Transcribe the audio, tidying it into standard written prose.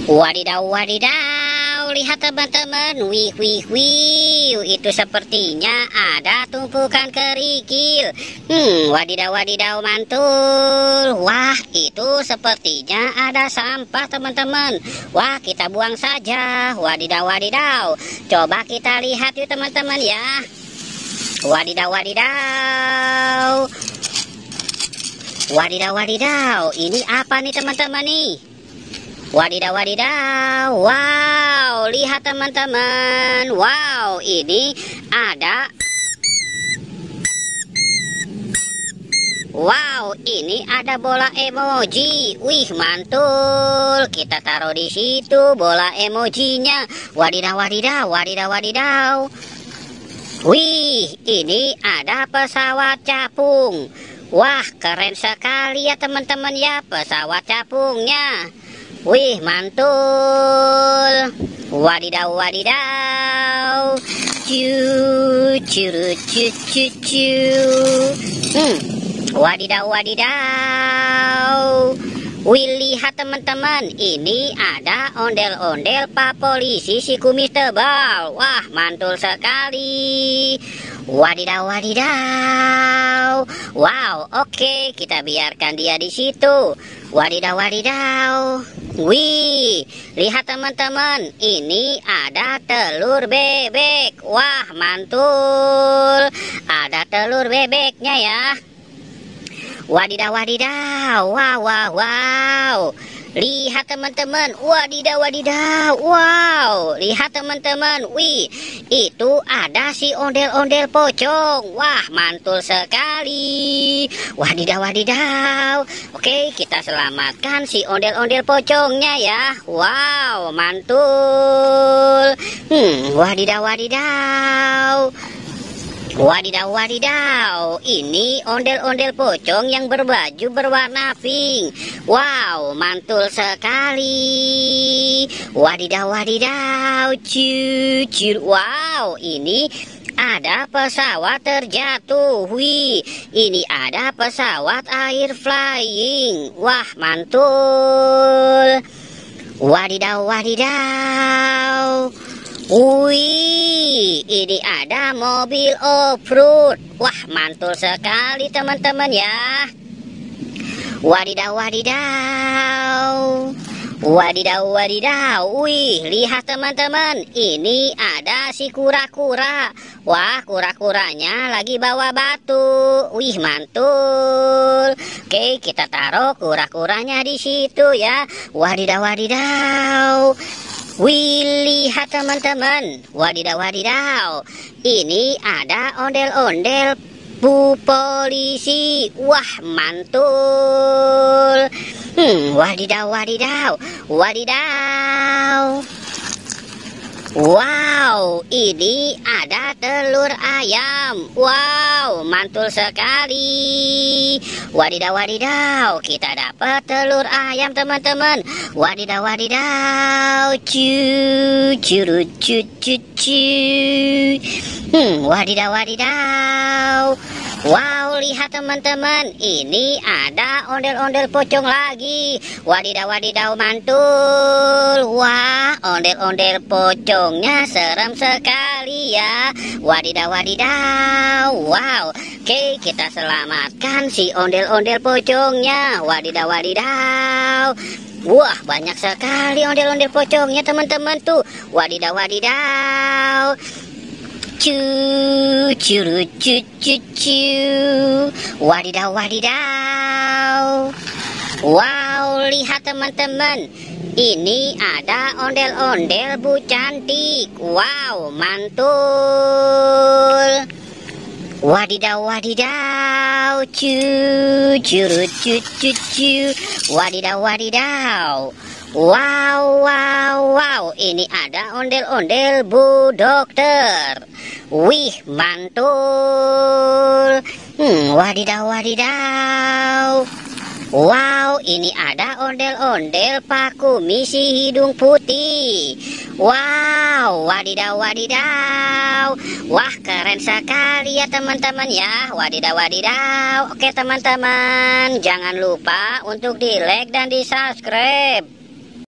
Wadidaw, wadidaw, lihat teman-teman, wih, wih, wih, itu sepertinya ada tumpukan kerikil. Wadidaw, wadidaw, mantul. Wah, itu sepertinya ada sampah teman-teman. Wah, kita buang saja. Wadidaw, wadidaw, coba kita lihat yuk teman-teman ya. Wadidaw, wadidaw, wadidaw, wadidaw, ini apa nih teman-teman nih? Wadidaw, wadidaw, wow, lihat teman-teman, wow, ini ada, wow, ini ada bola emoji, wih, mantul, kita taruh di situ bola emojinya, wadidaw, wadidaw, wadidaw, wadidaw, wih, ini ada pesawat capung, wah, keren sekali ya teman-teman ya, pesawat capungnya. Wih, mantul. Wadidaw, wadidaw. Cu. Wadidaw, wadidaw. Wih, lihat teman-teman, ini ada ondel-ondel Pak Polisi si kumis tebal. Wah, mantul sekali. Wadidaw, wadidaw. Wow, oke, kita biarkan dia di situ. Wadidaw, wadidaw. Wih, lihat teman-teman, ini ada telur bebek. Wah, mantul. Ada telur bebeknya ya. Wadidaw, wadidaw. Wow, wow, wow. Lihat teman-teman, wadidaw, wadidaw, wow, lihat teman-teman, wih, itu ada si ondel-ondel pocong, wah, mantul sekali, wadidaw, wadidaw, oke, kita selamatkan si ondel-ondel pocongnya ya, wow, mantul, wadidaw, wadidaw. Wadidaw, wadidaw, ini ondel-ondel pocong yang berbaju berwarna pink. Wow, mantul sekali. Wadidaw, wadidaw, cucur. Wow, ini ada pesawat terjatuh. Wih, ini ada pesawat air flying. Wah, mantul. Wadidaw, wadidaw. Wih, ini ada mobil off-road. Wah, mantul sekali teman-teman ya. Wadidaw, wadidaw. Wadidaw, wadidaw. Wih, lihat teman-teman, ini ada si kura-kura. Wah, kura-kuranya lagi bawa batu. Wih, mantul. Oke, kita taruh kura-kuranya di situ ya. Wadidaw, wadidaw. Wih, lihat teman-teman, wadidaw, wadidaw, ini ada ondel-ondel Bu Polisi, wah, mantul, wadidaw, wadidaw, wadidaw, wow, ini ada telur ayam, wow, mantul sekali, wadidaw, wadidaw, kita dapat telur ayam teman-teman, wadidaw, wadidaw, cu, wadidaw, wadidaw, wow, lihat teman-teman, ini ada ondel-ondel pocong lagi, wadidaw, wadidaw, mantul, wah, ondel-ondel pocongnya serem sekali ya, wadidaw, wadidaw, wow, oke, kita selamatkan si ondel-ondel pocongnya, wadidaw, wadidaw. Wah, banyak sekali ondel-ondel pocongnya teman-teman tuh, wadidaw, wadidaw. Cu, wadidaw, wadidaw. Wow, lihat teman-teman, ini ada ondel-ondel Bu Cantik. Wow, mantul. Wadidaw, wadidaw, cu, wadidaw, wadidaw. Wow, wow, wow, ini ada ondel-ondel Bu Dokter. Wih, mantul. Wadidaw, wadidaw. Wow, ini ada ondel-ondel Pak Kumis si hidung putih. Wow, wadidaw, wadidaw. Wah, keren sekali ya teman-teman ya. Wadidaw, wadidaw. Oke teman-teman, jangan lupa untuk di like dan di subscribe.